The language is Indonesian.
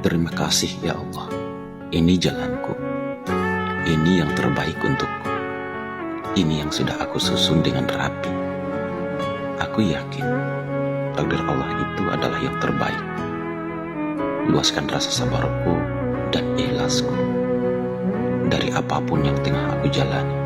Terima kasih ya Allah, ini jalanku, ini yang terbaik untukku, ini yang sudah aku susun dengan rapi. Aku yakin takdir Allah itu adalah yang terbaik. Luaskan rasa sabarku dan ikhlasku dari apapun yang tengah aku jalani.